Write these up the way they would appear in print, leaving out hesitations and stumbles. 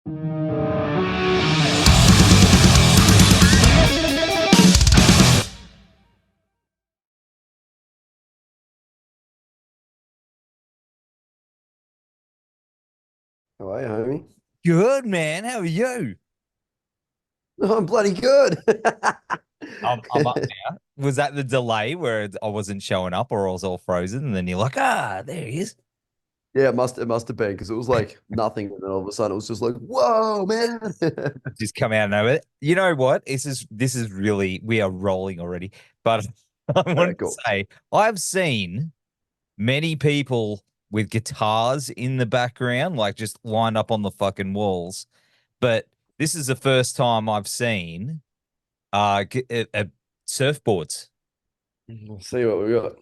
How are you, homie? Good, man. How are you? Oh, I'm bloody good. I'm up now. Was that the delay where I wasn't showing up or I was all frozen? And then you're like, there he is. Yeah, it must have been because it was like nothing, and then all of a sudden it was just like, whoa, man. Just come out of nowhere. You know what? This is really, we are rolling already. But I wanted to Cool. say, I've seen many people with guitars in the background, like just lined up on the fucking walls. But this is the first time I've seen surfboards. Let's see what we got.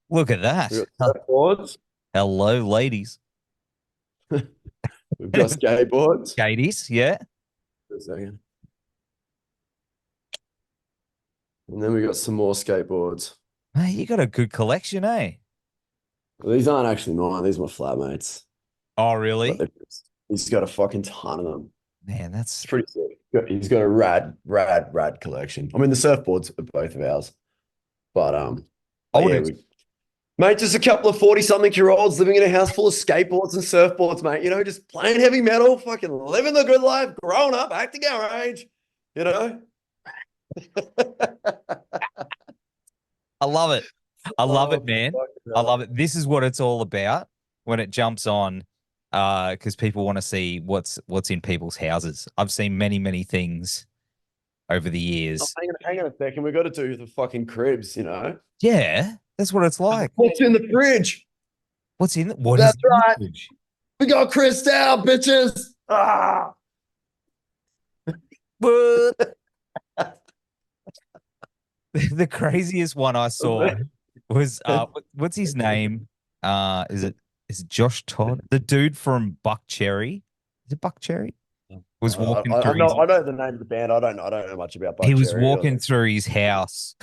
Look at We that. got surfboards. Hello, ladies. We've got skateboards. Katie's, yeah. A second. And then we got some more skateboards. Hey, you got a good collection, eh? Well, these aren't actually mine. These are my flatmates. Oh, But really? he's got a fucking ton of them. Man, It's that's pretty sick. He's got a rad collection. I mean, the surfboards are both of ours. But I but would yeah, have mate, just a couple of 40-something-year-olds living in a house full of skateboards and surfboards, mate. You know, just playing heavy metal, fucking living the good life, growing up, acting our age, you know? I love it. I love it, Oh, man. fucking I hell. love it. This is what it's all about when it jumps on, because people want to see what's in people's houses. I've seen many, many things over the Oh, years. hang on a second. We've got to do the fucking cribs, you know? Yeah, that's what it's like. What's in the fridge? What is That's in the right. fridge? We got Chris down, bitches. Ah. What? The craziest one I saw was what's his name? Is it Josh Todd? The dude from Buck Cherry. Is it Buck Cherry? Was walking I through know his I know the name of the band. I don't know much about he Buck was Cherry. walking through his house.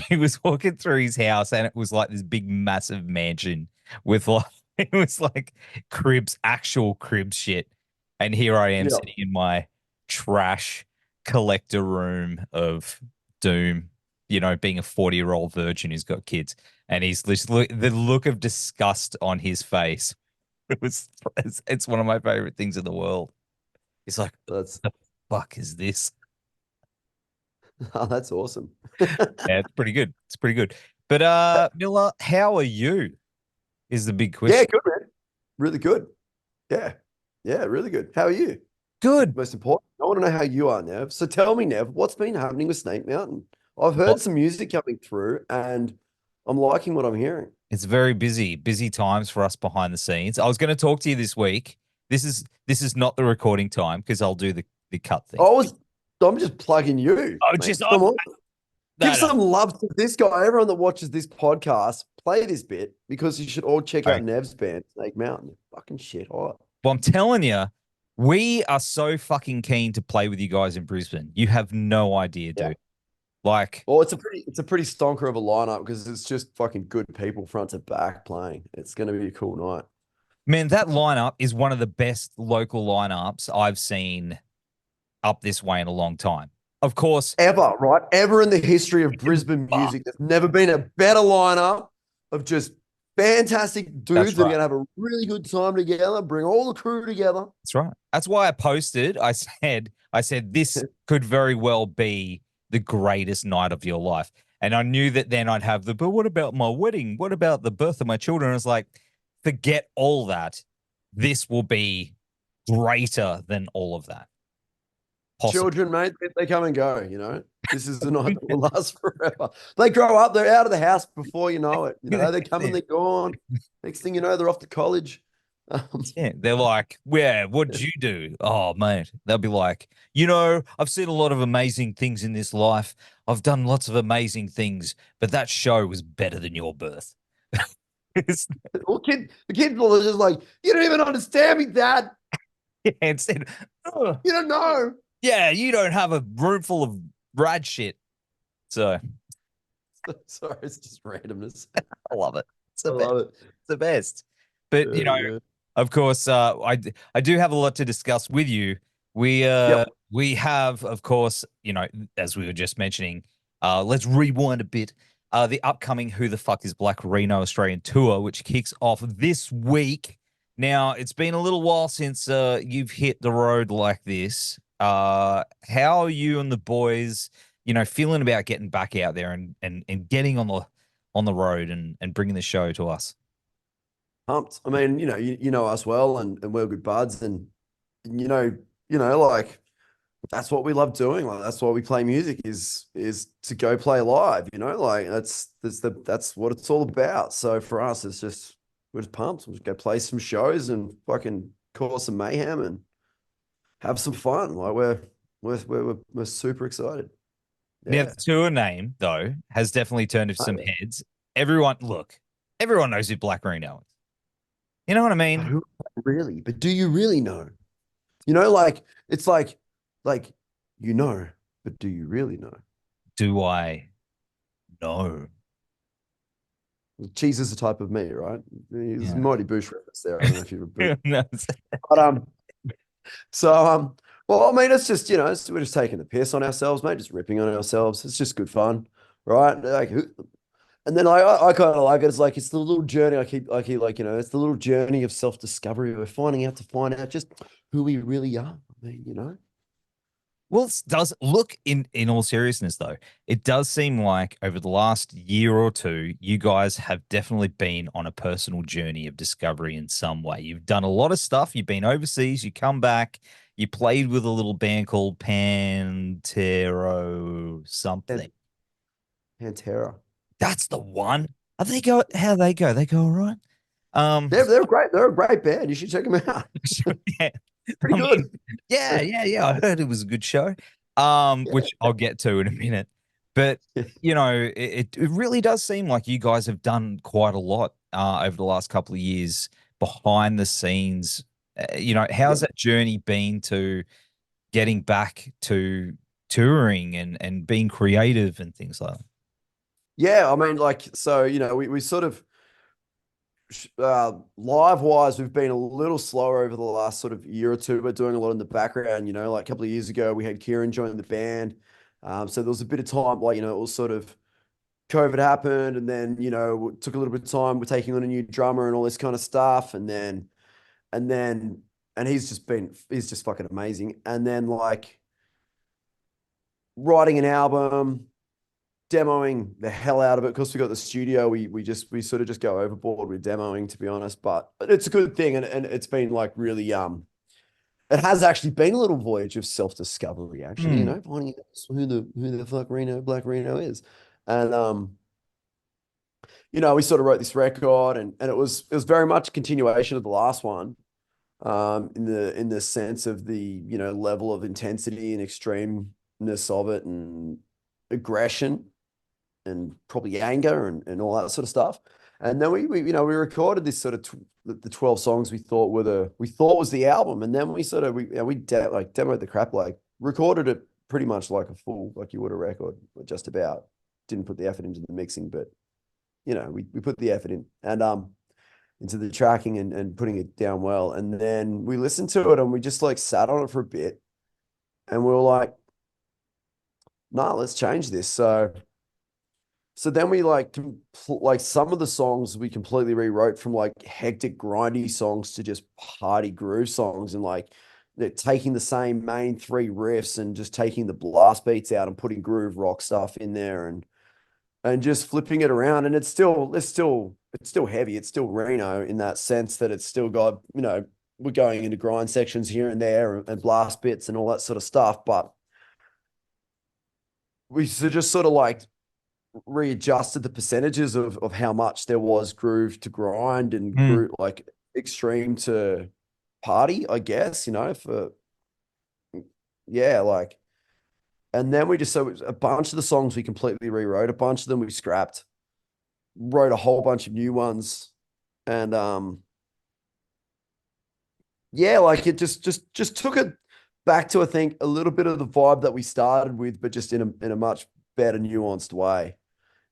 He was walking through his house and it was like this big massive mansion with like it was like cribs, actual crib shit. And here I am Yeah. sitting in my trash collector room of doom, being a 40-year-old virgin who's got kids. And he's just the look of disgust on his face. It's one of my favorite things in the world. He's like, That's the fuck is this? that's awesome. Yeah, it's pretty good. It's pretty good. But Miller, how are you? Is the big Yeah, question. good, man. Really good. Yeah. Yeah, really good. How are you? Good. Most important. I want to know how you are, Nev. So tell me, Nev, what's been happening with Snake Mountain? I've heard Well, some music coming through and I'm liking what I'm hearing. it's very busy times for us behind the scenes. I was going to talk to you this week. This is not the recording time because I'll do the cut thing. I'm just plugging you, Oh, mate. just Come on. Give no. some love to this guy. Everyone that watches this podcast, play this bit because you should all check Okay. out Nev's band, Snake Mountain. Fucking shit hot. Well, I'm telling you, we are so fucking keen to play with you guys in Brisbane. You have no idea, Yeah. dude. Like, Well, it's a pretty stonker of a lineup because it's just fucking good people front to back playing. It's going to be a cool night. man, that lineup is one of the best local lineups I've seen up this way in a long time. Of course, Ever, right? Ever in the history of Brisbane music, there's never been a better lineup of just fantastic dudes that's that are right. going to have a really good time together, bring all the crew together. That's right. That's why I posted. I said this could very well be the greatest night of your life. And I knew that then I'd have but what about my wedding? What about the birth of my children? I was like, forget all that. This will be greater than all of that. Possible. Children, mate, they come and go, you know. This is the night that will last forever. They grow up, they're out of the house before you know it. You know, they come and they're gone. Next thing you know, they're off to college. Yeah, they're like, "Where? What'd you do?" Oh, mate, they'll be like, I've seen a lot of amazing things in this life. I've done lots of amazing things, but that show was better than your birth. It's- well, the kids are just like, you don't even understand me, Dad. yeah, instead, "Ugh, You don't know. yeah, you don't have a room full of rad shit. So Sorry, it's just randomness. I love it. It's I the best. love it. It's the best. But Yeah. of course, I do have a lot to discuss with you. We Yep. we have, of course, as we were just mentioning, let's rewind a bit. The upcoming Who the Fuck is Black Rheno Australian tour, which kicks off this week. Now, it's been a little while since you've hit the road like this. How are you and the boys, feeling about getting back out there and getting on the road and bringing the show to us? Pumped. I mean, you know us well, and we're good buds, and like that's what we love doing. Like that's why we play music is to go play live. Like that's what it's all about. So for us, it's just we're just pumped. We'll just go play some shows and fucking cause some mayhem and have some fun. Like we're super excited. Now, Yeah. the tour name, though, has definitely turned some heads. Everyone knows who Black Rheno is. You know what I But mean? who really? But do you really know? Like it's like but do you really know? Do I know? Cheese is a type of meat, right? There's Yeah. mighty bush reference there. I don't know if you're a bush. No, But well, I mean, it's just we're just taking the piss on ourselves, mate, just ripping on ourselves. It's just good fun, right? Like, and then I kind of like it. It's like it's the little journey. I keep like it's the little journey of self discovery. We're finding out just who we really are. I mean. Well, it does look in all seriousness, though, it does seem like over the last year or two, you guys have definitely been on a personal journey of discovery in some way. You've done a lot of stuff. You've been overseas. You come back. You played with a little band called Pantera something. Pantera. That's the one. How they go? How they go? They go all right. They're great. They're a great band. You should check them out. Yeah. Pretty good. Yeah. I heard it was a good show. Which I'll get to in a minute. But it really does seem like you guys have done quite a lot over the last couple of years behind the scenes. How's that journey been to getting back to touring and being creative and things like that? Yeah, I mean, like, so we sort of live wise, we've been a little slower over the last sort of year or two. We're doing a lot in the background. Like a couple of years ago, we had Kieran join the band. So there was a bit of time, like, it was sort of COVID happened, and then it took a little bit of time. We're taking on a new drummer and all this kind of stuff, and he's just fucking amazing. And then like writing an album, demoing the hell out of it because we got the studio. We sort of just go overboard with demoing, to be honest. But it's a good thing, and it's been like really it has actually been a little voyage of self-discovery, actually, finding out who the fuck Black Rheno is. And we sort of wrote this record, and it was very much a continuation of the last one, in the sense of the level of intensity and extremeness of it, and aggression, and probably anger, and all that sort of stuff. And then we recorded this sort of the 12 songs we thought was the album, and then we demoed the crap, like recorded it pretty much like a full, like you would a record, just about. Didn't put the effort into the mixing, but we put the effort in, and into the tracking, and putting it down well. And then we listened to it, and we just like sat on it for a bit, and we were like, nah, let's change this. So then we like some of the songs we completely rewrote, from like hectic grindy songs to just party groove songs, and like they're taking the same main three riffs and just taking the blast beats out and putting groove rock stuff in there, and just flipping it around. And it's still heavy. It's still Reno in that sense that it's still got, we're going into grind sections here and there, and blast bits and all that sort of stuff. But we just sort of like readjusted the percentages of how much there was groove to grind, and groove, like extreme to party, I guess, like. And then so a bunch of the songs we completely rewrote, a bunch of them we scrapped, wrote a whole bunch of new ones. And like it just took it back to, I think, a little bit of the vibe that we started with, but just in a much better nuanced way.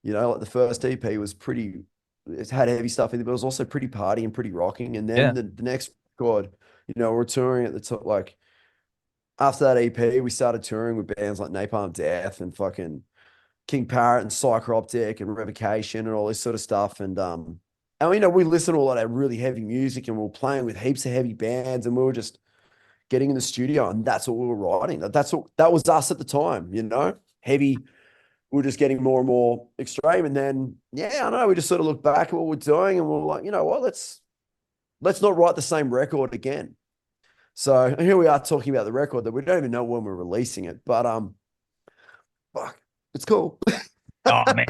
Like the first EP was pretty it had heavy stuff in it, but it was also pretty party and pretty rocking. And then Yeah. the next record, we're touring at the top, like after that EP, we started touring with bands like Napalm Death and fucking King Parrot and Psychroptic and Revocation and all this sort of stuff. And we listened to a lot of really heavy music, and we were playing with heaps of heavy bands, and we were just getting in the studio, and that's what we were writing. That was us at the time, heavy. We were just getting more and more extreme. And then, I don't know, we just sort of looked back at what we're doing, and we were like, you know what, let's not write the same record again. So here we are talking about the record that we don't even know when we're releasing it, but fuck, it's cool. Oh man,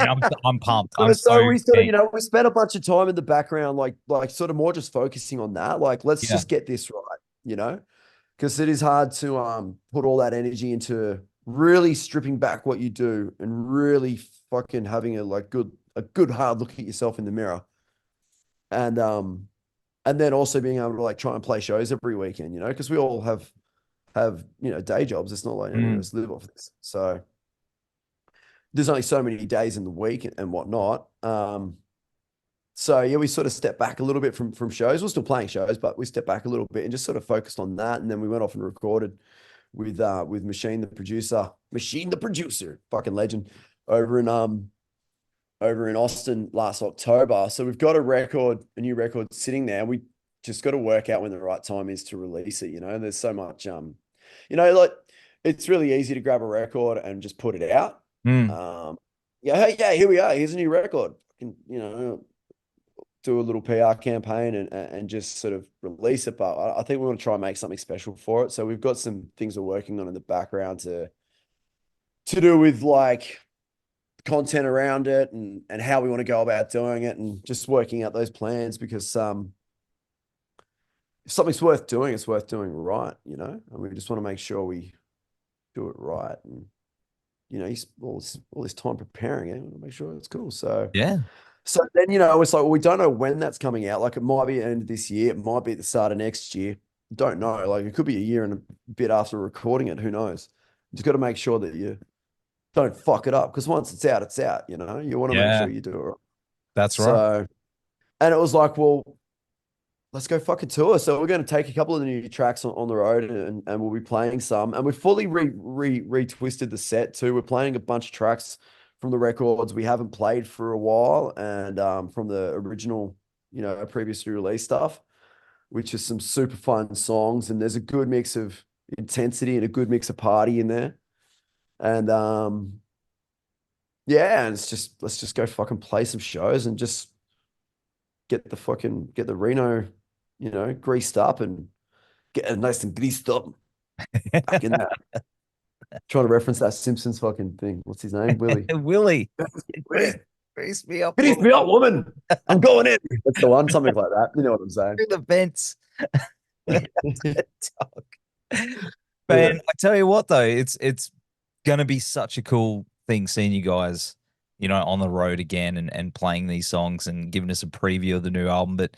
I'm pumped. I'm So so we sort keen. of, we spent a bunch of time in the background, like sort of more just focusing on that. Like, let's Yeah. just get this right, because it is hard to put all that energy into really stripping back what you do and really fucking having a good hard look at yourself in the mirror. And then also being able to like try and play shows every weekend, because we all have day jobs. It's not like any of us live off this. So there's only so many days in the week and whatnot. So yeah, we sort of stepped back a little bit from shows. We're still playing shows, but we stepped back a little bit and just sort of focused on that. And then we went off and recorded with Machine the producer, fucking legend, over in Austin last October. So we've got a new record sitting there. We just got to work out when the right time is to release it. There's so much like it's really easy to grab a record and just put it out. Hey, here we are. Here's a new record. Do a little PR campaign and just sort of release it. But I think we want to try and make something special for it. So we've got some things we're working on in the background to do with like content around it and how we want to go about doing it, and just working out those plans, because if something's worth doing, it's worth doing right, and we just want to make sure we do it right. And all this time preparing it, we want to make sure it's cool. So Yeah. So then, it's like, well, we don't know when that's coming out. Like, it might be at the end of this year. It might be at the start of next year. Don't know. Like, it could be a year and a bit after recording it. Who knows? You just got to make sure that you don't fuck it up, because once it's out, it's out. You want to make Yeah. sure you do it right. That's right. So, and it was like, well, let's go fucking tour. So we're going to take a couple of the new tracks on the road, and we'll be playing some. And we fully retwisted the set too. We're playing a bunch of tracks from the records we haven't played for a while, and from the original, previously released stuff, which is some super fun songs. And there's a good mix of intensity and a good mix of party in there. And and let's just go fucking play some shows and just get the Rheno, greased up and get it nice and greased up. Back in that. Trying to reference that Simpsons fucking thing. What's his name? Willie. Willie. Grease me up. Grease me up, woman. I'm going in. That's the one. Something like that. You know what I'm saying? Through the vents. Man, Yeah. I tell you what though, it's gonna be such a cool thing seeing you guys, on the road again and playing these songs and giving us a preview of the new album. But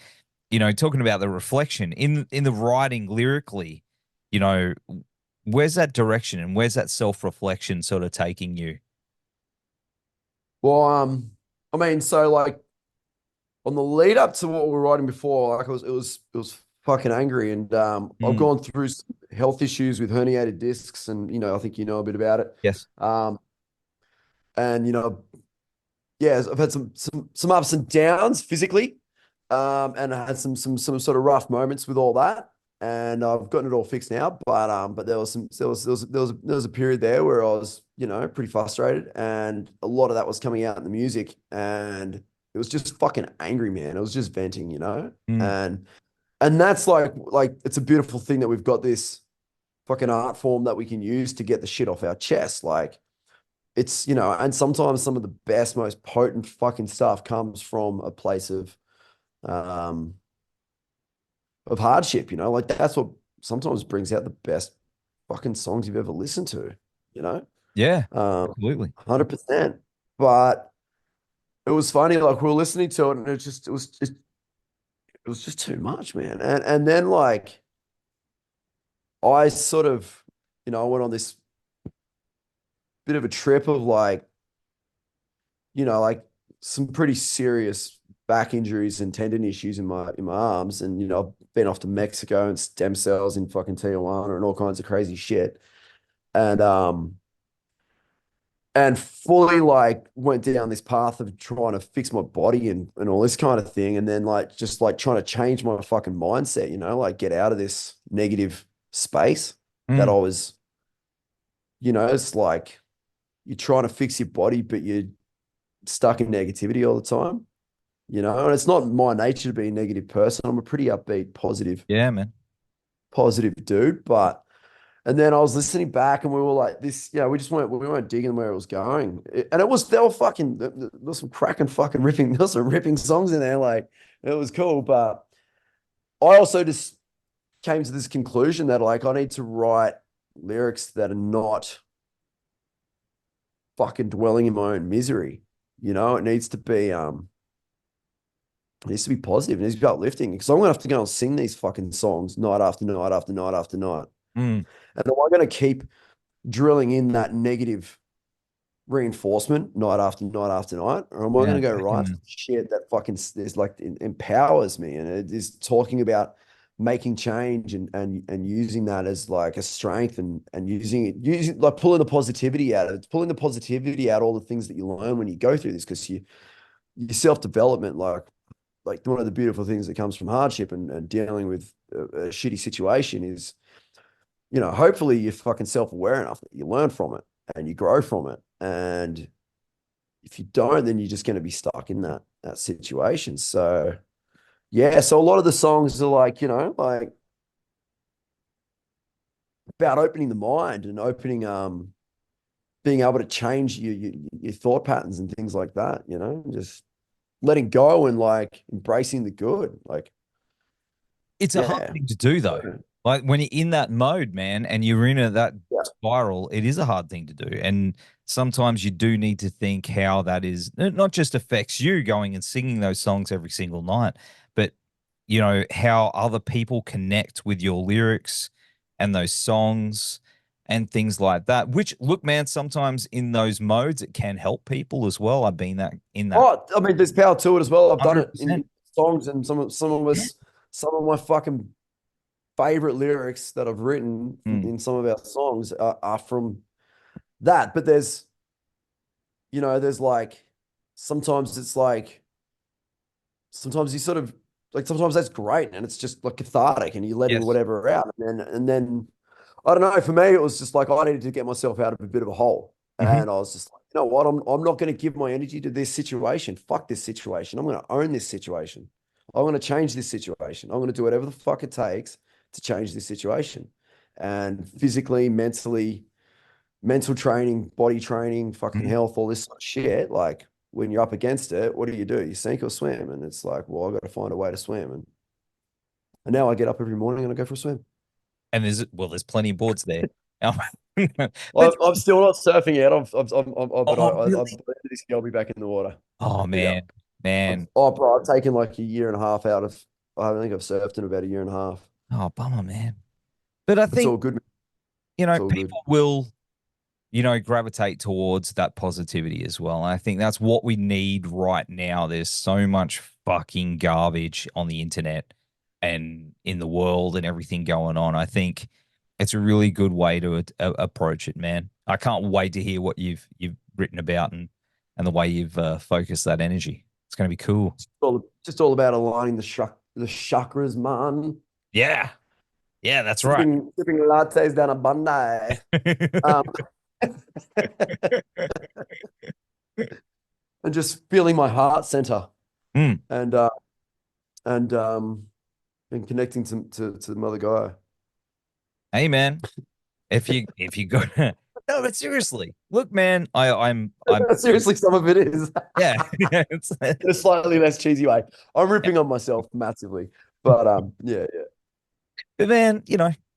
talking about the reflection in the writing lyrically, where's that direction and where's that self-reflection sort of taking you? Well, I mean, so like on the lead up to what we were writing before, like it was fucking angry, and I've gone through some health issues with herniated discs, and I think a bit about it. Yes. And I've had some ups and downs physically, and I had some sort of rough moments with all that, and I've gotten it all fixed now. But there was a period there where I was pretty frustrated, and a lot of that was coming out in the music, and it was just fucking angry, man. It was just venting, and that's like it's a beautiful thing that we've got this fucking art form that we can use to get the shit off our chest. Like, it's, and sometimes some of the best, most potent fucking stuff comes from a place of hardship, like that's what sometimes brings out the best fucking songs you've ever listened to, Yeah, absolutely. 100%. But it was funny, like we were listening to it, and it was just too much, man. And then like I sort of, I went on this bit of a trip of like some pretty serious back injuries and tendon issues in my arms, and I've been off to Mexico and stem cells in fucking Tijuana and all kinds of crazy shit, and fully like went down this path of trying to fix my body and all this kind of thing, and then like just like trying to change my fucking mindset, like get out of this negative space that I was, it's like you're trying to fix your body, but you're stuck in negativity all the time. And it's not my nature to be a negative person. I'm a pretty upbeat, positive, positive dude. And then I was listening back, and we were like, this, we weren't digging where it was going. And there was some cracking fucking ripping, there was some ripping songs in there. Like, it was cool. But I also just came to this conclusion that like, I need to write lyrics that are not fucking dwelling in my own misery. It needs to be, positive. It needs to be uplifting, because I'm going to have to go and sing these fucking songs night after night after night after night. And am I going to keep drilling in that negative reinforcement night after night after night? Or am I going to go write shit that fucking is like empowers me, and it is talking about making change and using that as like a strength, and using like pulling the positivity out of it. It's pulling the positivity out all the things that you learn when you go through this, because your self-development, like one of the beautiful things that comes from hardship and dealing with a shitty situation is, hopefully you're fucking self-aware enough that you learn from it and you grow from it. And if you don't, then you're just going to be stuck in that situation. So yeah, so a lot of the songs are like, like about opening the mind and opening, being able to change your thought patterns and things like that, just letting go and like embracing the good. Like, it's a hard thing to do though. Like when you're in that mode, man, and you're in that spiral, it is a hard thing to do. And sometimes you do need to think how that is, it not just affects you going and singing those songs every single night, but how other people connect with your lyrics and those songs and things like that. Which, look, man, sometimes in those modes it can help people as well. I've been in that. Oh, I mean, there's power to it as well. I've 100%. Done it in songs, and some of my fucking favorite lyrics that I've written in some of our songs are from that. But there's like, sometimes it's like, sometimes you sort of like, sometimes that's great and it's just like cathartic and you're letting whatever out. And then I don't know, for me, it was just like, I needed to get myself out of a bit of a hole. And I was just like, you know what? I'm not going to give my energy to this situation. Fuck this situation. I'm going to own this situation. I'm going to change this situation. I'm going to do whatever the fuck it takes to change this situation. And physically, mentally, mental training, body training, fucking health, all this sort of shit. Like, when you're up against it, what do? You sink or swim? And it's like, well, I've got to find a way to swim. And now I get up every morning and I go for a swim. And there's plenty of boards there. I'm still not surfing yet. I'll be back in the water. Oh man, I've taken like a year and a half out of. I think I've surfed in about a year and a half. Oh, bummer, man. But I think it's all good. People will, gravitate towards that positivity as well. And I think that's what we need right now. There's so much fucking garbage on the internet and in the world and everything going on. I think it's a really good way to approach it, man. I can't wait to hear what you've written about and the way you've focused that energy. It's going to be cool. Just all about aligning the chakras, man. Yeah, that's right. Sipping lattes down a Bondi. And just feeling my heart center, and connecting to the mother guy. Hey, man, if you go, no, but seriously, look, man, I'm seriously, some of it is. Yeah, it's in a slightly less cheesy way. I'm ripping on myself massively, but yeah. But man,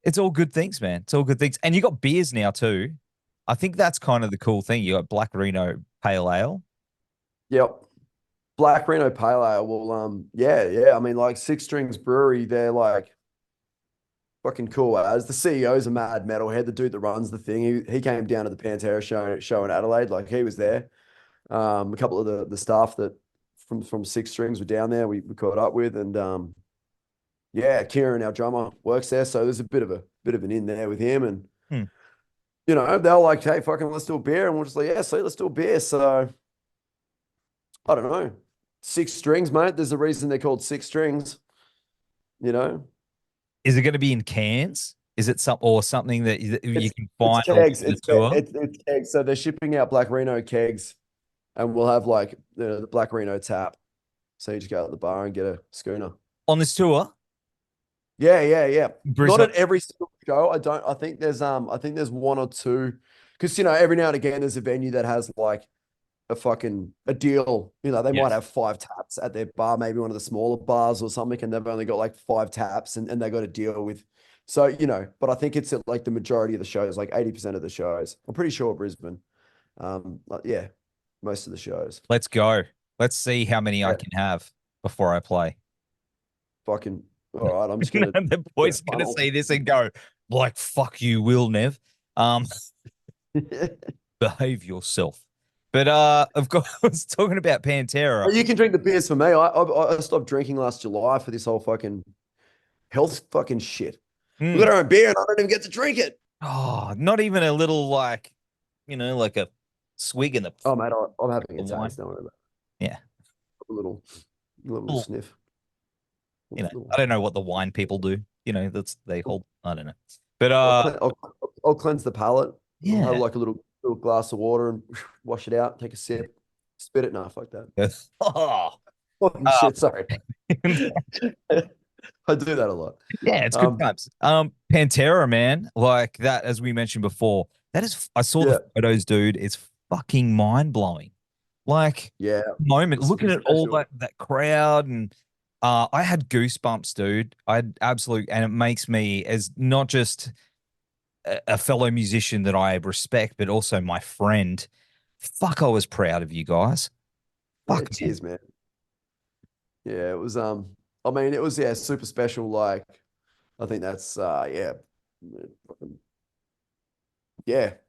it's all good things, man. It's all good things, and you got beers now too. I think that's kind of the cool thing. You got Black Rheno Pale Ale. Yep. Black Rheno Pale Ale. Well, yeah. I mean, like, Six Strings Brewery, they're like fucking cool. As the CEO's a mad metalhead, the dude that runs the thing, he came down to the Pantera show in Adelaide. Like, he was there. A couple of the staff from Six Strings were down there. We caught up with, and yeah, Kieran, our drummer, works there, so there's a bit of an in there with him, and you know, they're like, hey, fucking, let's do a beer, and we're just like, yeah, so let's do a beer. So I don't know, Six Strings, mate. There's a reason they're called Six Strings. You know, is it going to be in cans? Is it something that you can find it's kegs. on the tour? It's kegs. So they're shipping out Black Rheno kegs, and we'll have like the Black Rheno tap. So you just go out the bar and get a schooner on this tour. Yeah. Brisbane. Not at every single show. I think there's one or two, because you know, every now and again there's a venue that has like a deal. You know, they might have 5 taps at their bar, maybe one of the smaller bars or something, and they've only got like 5 taps, and they got a deal with. So, you know, but I think it's at like the majority of the shows, like 80% of the shows. I'm pretty sure Brisbane. Yeah, most of the shows. Let's go. Let's see how many I can have before I play. Fucking all right. I'm just gonna. The boys are gonna see this and go like, "Fuck you, Will Nev." Behave yourself. But of course, I was talking about Pantera. Oh, you can drink the beers for me. I stopped drinking last July for this whole fucking health fucking shit. We got our own beer and I don't even get to drink it. Oh, not even a little, like, you know, like a swig in the. Oh, mate, I'm having a taste. Don't worry about it. Yeah. A little sniff. You know, I don't know what the wine people do. You know, they hold. I don't know. But I'll cleanse the palate. Yeah. I'll have like a little glass of water and wash it out. Take a sip. Spit it. No, fuck that. Oh, shit. Sorry. I do that a lot. Yeah, it's good times. Pantera, man, like that, as we mentioned before, that is, I saw the photos, dude. It's fucking mind blowing. Like, moment looking at all that crowd, and I had goosebumps, dude. I had absolute, and it makes me, as not just a fellow musician that I respect, but also my friend. Fuck, I was proud of you guys. Fuck, cheers, man. Yeah, it was I mean, it was super special. Like, I think that's I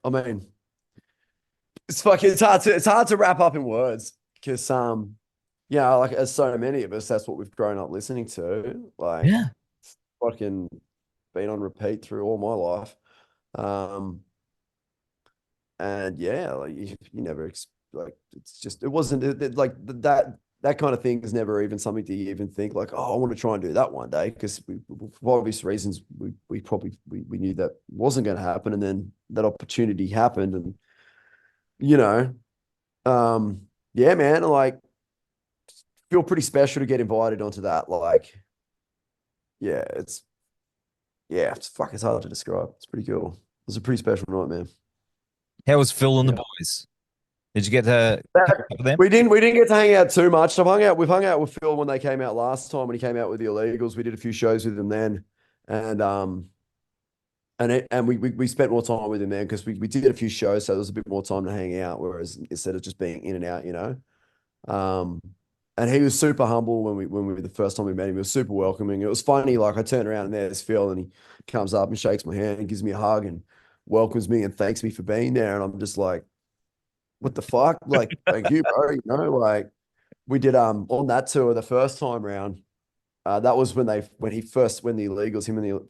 mean, it's hard to wrap up in words, because like, as so many of us, that's what we've grown up listening to. Like, fucking been on repeat through all my life. And like you never like, it's just, it wasn't like that kind of thing is never even something to even think like, oh, I want to try and do that one day, because for obvious reasons we knew that wasn't going to happen, and then that opportunity happened, and you know, man, like, feel pretty special to get invited onto that. Like, it's fuck, it's hard to describe. It's pretty cool. It was a pretty special night, man. How was Phil and the boys? Did you get to them? We didn't get to hang out too much. We've hung out with Phil when they came out last time, when he came out with the Illegals. We did a few shows with them then, and we spent more time with him then, because we did a few shows, so there was a bit more time to hang out. Whereas instead of just being in and out, you know, and he was super humble when we the first time we met him. He was super welcoming. It was funny. Like, I turned around and there's Phil, and he comes up and shakes my hand and gives me a hug and welcomes me and thanks me for being there, and I'm just like, what the fuck? Like, thank you, bro. You know, like, we did on that tour the first time round. That was when the Illegals,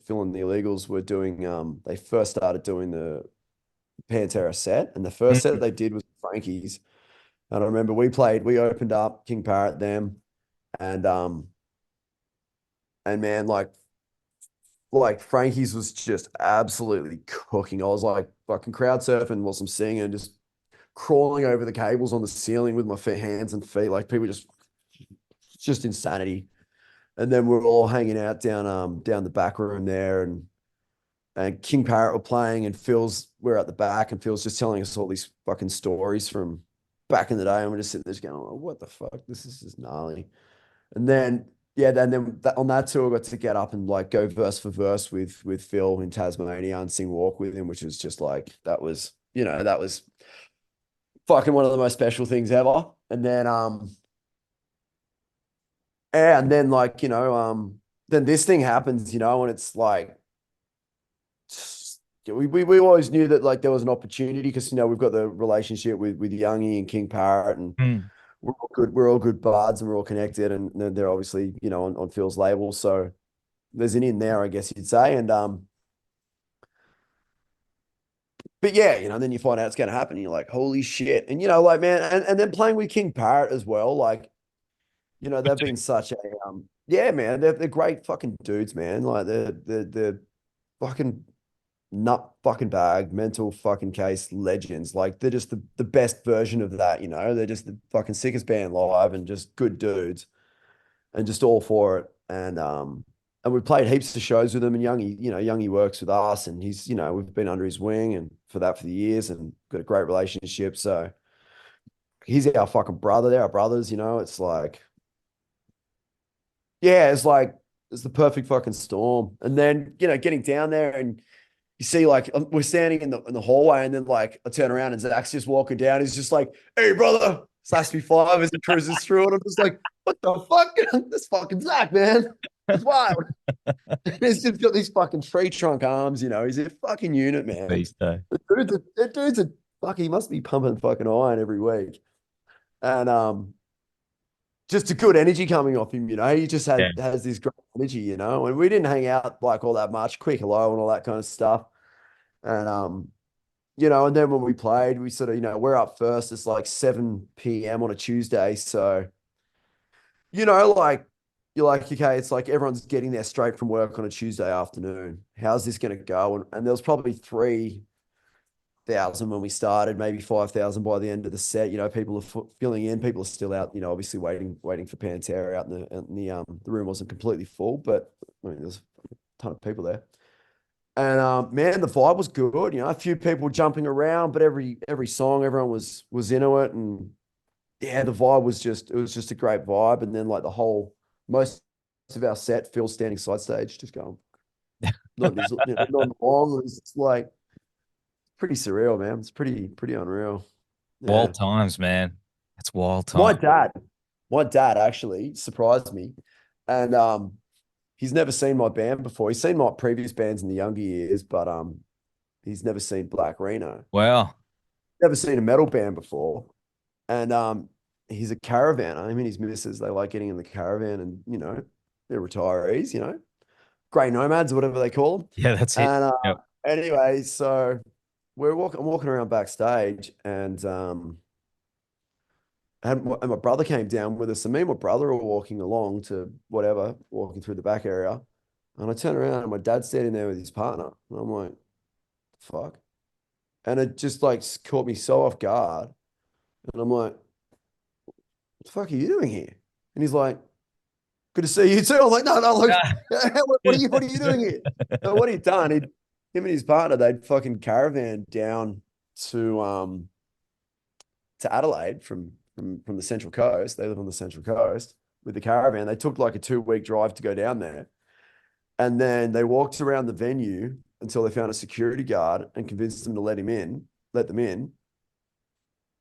Phil and the Illegals were doing, they first started doing the Pantera set, and the first set they did was Frankie's. And I remember we opened up King Parrot them, and man, like Frankie's was just absolutely cooking. I was like fucking crowd surfing whilst I'm singing, and just crawling over the cables on the ceiling with my hands and feet, like, people just insanity. And then we're all hanging out down the back room there, and King Parrot were playing, and we're at the back, and Phil's just telling us all these fucking stories from back in the day, and we're just sitting there just going, oh, what the fuck, this is just gnarly. And then on that tour, I got to get up and like go verse for verse with Phil in Tasmania and sing Walk with him, which was just like, that was fucking one of the most special things ever. And then like, you know, then this thing happens, you know, and it's like, we always knew that like there was an opportunity, because, you know, we've got the relationship with Youngie and King Parrot, and we're all good buds and we're all connected, and they're obviously, you know, on Phil's label. So there's an in there, I guess you'd say. And but yeah, you know, then you find out it's gonna happen, and you're like, holy shit. And you know, like, man, and then playing with King Parrot as well, like, you know, they've been such a yeah, man, they're great fucking dudes, man. Like they're fucking nut fucking bag, mental fucking case legends. Like they're just the best version of that, you know. They're just the fucking sickest band live and just good dudes and just all for it. And we played heaps of shows with him, and Youngie, you know, Youngie works with us, and he's, you know, we've been under his wing and for the years and got a great relationship. So he's our fucking brother. They're our brothers, you know. It's like, yeah, it's like it's the perfect fucking storm. And then, you know, getting down there and you see, like, we're standing in the hallway, and then like I turn around and Zach's just walking down. He's just like, "Hey, brother," slash me five as he cruises through, and I'm just like, "What the fuck? This fucking Zach, man, it's wild." He's just got these fucking tree trunk arms, you know. He's a fucking unit, man. Beast, though. The dude's a fuck. He must be pumping fucking iron every week, and just a good energy coming off him, you know. He just has this great energy, you know. And we didn't hang out like all that much, quick hello and all that kind of stuff. And you know, and then when we played, we sort of, you know, we're up first. It's like 7 p.m. on a Tuesday. So, you know, like you're like, okay, it's like everyone's getting there straight from work on a Tuesday afternoon. How's this going to go? And there was probably 3,000 when we started, maybe 5,000 by the end of the set. You know, people are filling in. People are still out, you know, obviously waiting for Pantera out in the room wasn't completely full, but I mean, there's a ton of people there. And man, the vibe was good. You know, a few people jumping around, but every song, everyone was into it, and yeah, the vibe was just a great vibe. And then like most of our set, Phil standing side stage, just going, not this, you know, not long. It's like pretty surreal, man. It's pretty unreal. Yeah. Wild times, man. It's wild My times. dad actually surprised me, and he's never seen my band before. He's seen my previous bands in the younger years, but he's never seen Black Rheno. Wow. Never seen a metal band before. And he's a caravanner. I mean, his missus, they like getting in the caravan, and you know, they're retirees, you know, grey nomads or whatever they call them. Yeah, that's it. And Yep. anyway, so I'm walking around backstage, and my brother came down with us, and me and my brother are walking along to whatever, walking through the back area. And I turn around and my dad's standing there with his partner. And I'm like, fuck. And it just like caught me so off guard. And I'm like, what the fuck are you doing here? And he's like, good to see you too. I'm like, no, like, what are you doing here? So what he'd done, him and his partner, they'd fucking caravan down to Adelaide from the Central Coast. They live on the Central Coast with the caravan. They took like a 2-week drive to go down there. And then they walked around the venue until they found a security guard and convinced them to let them in,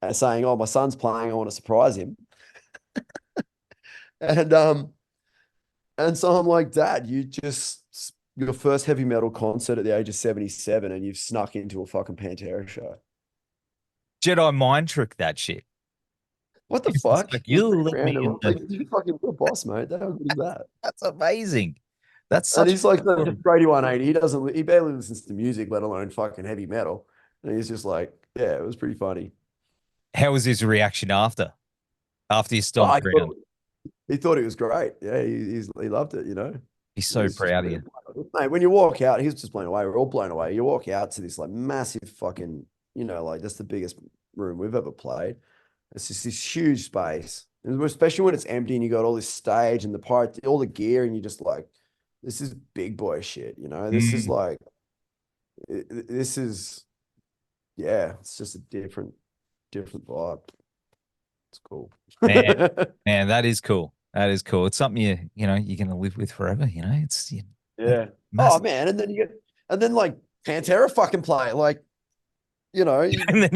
and saying, "Oh, my son's playing. I want to surprise him." And so I'm like, "Dad, your first heavy metal concert at the age of 77, and you've snuck into a fucking Pantera show." Jedi mind trick that shit. What the It's fuck? like, you let me in Like, you fucking real boss, mate. How good is that? That's amazing. That's And such he's like the Brady 180. He barely listens to music, let alone fucking heavy metal. And he's just like, yeah, it was pretty funny. How was his reaction after you Oh, stomped around? he thought it was great. Yeah, he loved it, you know. He's so proud of you. Mate, when you walk out, he's just blown away. We're all blown away. You walk out to this like massive fucking, you know, like that's the biggest room we've ever played. It's just this huge space. And especially when it's empty and you got all this stage and all the gear, and you're just like, this is big boy shit, you know. This is like, yeah, it's just a different vibe. It's cool. Man, that is cool. That is cool. It's something you know you're gonna live with forever. You know, it's yeah. massive. Oh man, and then like Pantera fucking play, like, you know, and then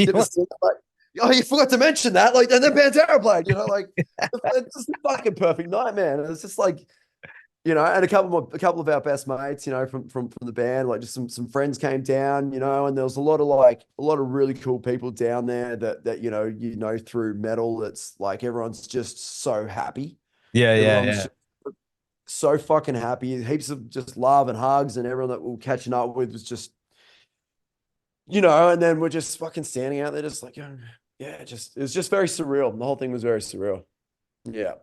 oh, you forgot to mention that, like, and then Pantera played, you know, like it's just a fucking perfect night, man. And it's just like, you know, and a couple of our best mates, you know, from the band, like just some friends came down, you know, and there was a lot of really cool people down there that you know through metal. That's like everyone's just so happy. Everyone's Yeah. just so fucking happy. Heaps of just love and hugs, and everyone that we were catching up with was just, you know, and then we're just fucking standing out there, just like, yeah, just it was just very surreal. The whole thing was very surreal. Yeah.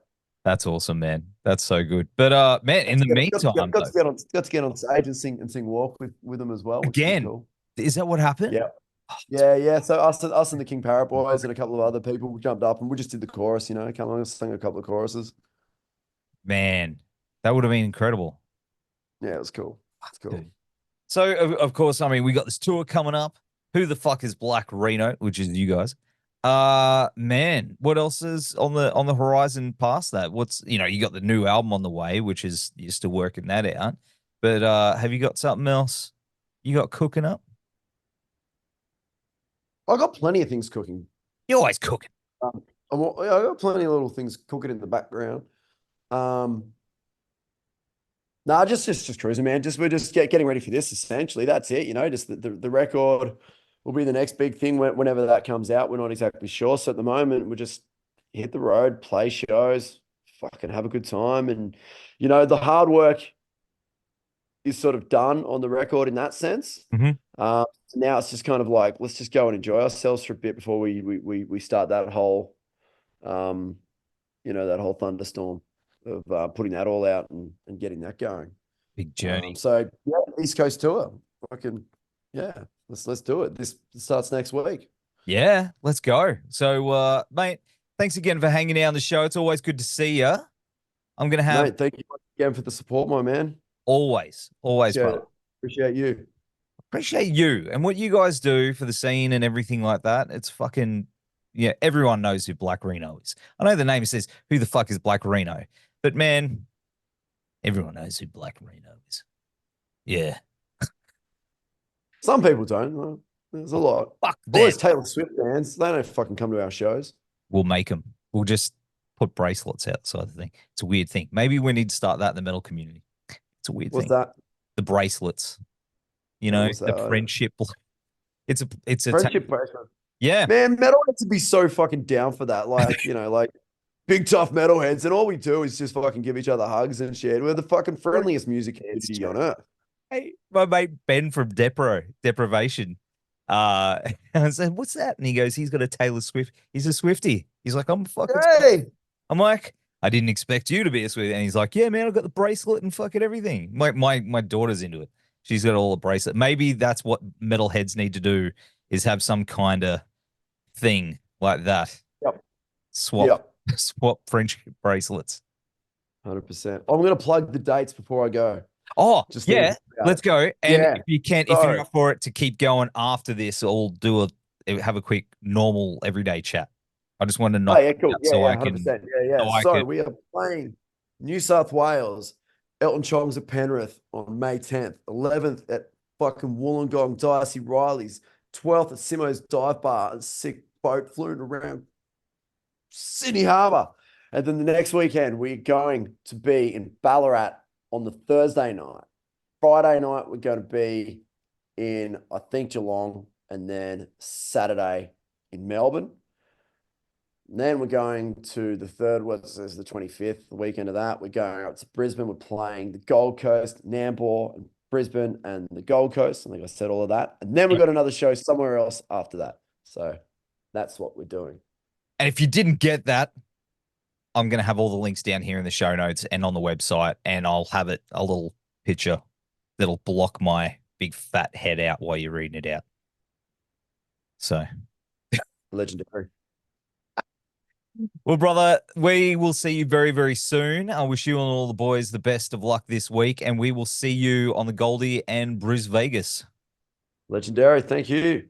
That's awesome, man. That's so good. But man, in the meantime, though, Got to get on stage and sing walk with them as well, which is pretty again, cool. is that what happened? Yeah. Yeah. So us and the King Parrot boys and a couple of other people jumped up and we just did the chorus, you know, come on, sang a couple of choruses. Man, that would have been incredible. Yeah, it was cool. It's cool. Dude. So, of course, I mean, we got this tour coming up. Who the fuck is Black Rheno, which is you guys? Man, what else is on the horizon past that? What's, you know, you got the new album on the way, which is you're still working that out. But have you got something else you got cooking up? I got plenty of things cooking. You're always cooking. I got plenty of little things cooking in the background. Nah, just cruising, man. We're just getting ready for this. Essentially, that's it. You know, just the record will be the next big thing whenever that comes out. We're not exactly sure. So at the moment, we're just hit the road, play shows, fucking have a good time, and you know, the hard work is sort of done on the record in that sense. Mhm. So now it's just kind of like let's just go and enjoy ourselves for a bit before we start that whole, that whole thunderstorm of putting that all out and getting that going. Big journey. So yeah, East Coast tour. Fucking yeah, let's do it. This starts next week. Yeah, let's go. So, mate, thanks again for hanging out on the show. It's always good to see you. I'm gonna have Mate, thank you again for the support, my man. always, brother. Appreciate you. Appreciate you and what you guys do for the scene and everything like that. It's fucking, yeah, everyone knows who Black Rheno is. I know the name says, who the fuck is Black Rheno? But man, everyone knows who Black Rheno is. Yeah. Some people don't. There's a lot. Fuck All them. those Taylor Swift fans, they don't fucking come to our shows. We'll make them. We'll just put bracelets outside the thing. It's a weird thing. Maybe we need to start that in the metal community. It's a weird What's thing. that? The bracelets. You know, What's the that? friendship. It's a Friendship bracelet. yeah. Man, metal has to be so fucking down for that. Like, you know, like big tough metalheads, and all we do is just fucking give each other hugs and shit. We're the fucking friendliest music community on earth. Hey, my mate Ben from Deprivation. I said, what's that? And he goes, he's got a Taylor Swift. He's a Swiftie. He's like, I'm fucking. Hey, I'm like, I didn't expect you to be a Swiftie. And he's like, yeah, man, I've got the bracelet and fucking everything. My daughter's into it. She's got all the bracelet. Maybe that's what metalheads need to do is have some kind of thing like that. Yep. Swap friendship bracelets. 100%. I'm gonna plug the dates before I go. Oh, just yeah, let's go. And yeah. if you're up for it to keep going after this, I'll have a quick normal everyday chat. I just want to know. Oh, yeah, cool. So I 100%. can. So we are playing New South Wales. Elton Chong's at Penrith on May 10th. 11th at fucking Wollongong, Dicey Riley's. 12th at Simo's Dive Bar. A sick boat flew around Sydney Harbour. And then the next weekend, we're going to be in Ballarat on the Thursday night. Friday night, we're going to be in, I think, Geelong. And then Saturday in Melbourne. And then we're going to the third, what's this, the 25th, the weekend of that. We're going up to Brisbane. We're playing the Gold Coast, Nambour, and Brisbane, and the Gold Coast. I think I said all of that. And then we've got another show somewhere else after that. So that's what we're doing. And if you didn't get that, I'm going to have all the links down here in the show notes and on the website. And I'll have a little picture that'll block my big fat head out while you're reading it out. So. Legendary. Well, brother, we will see you very, very soon. I wish you and all the boys the best of luck this week, and we will see you on the Goldie and Bruce Vegas. Legendary. Thank you.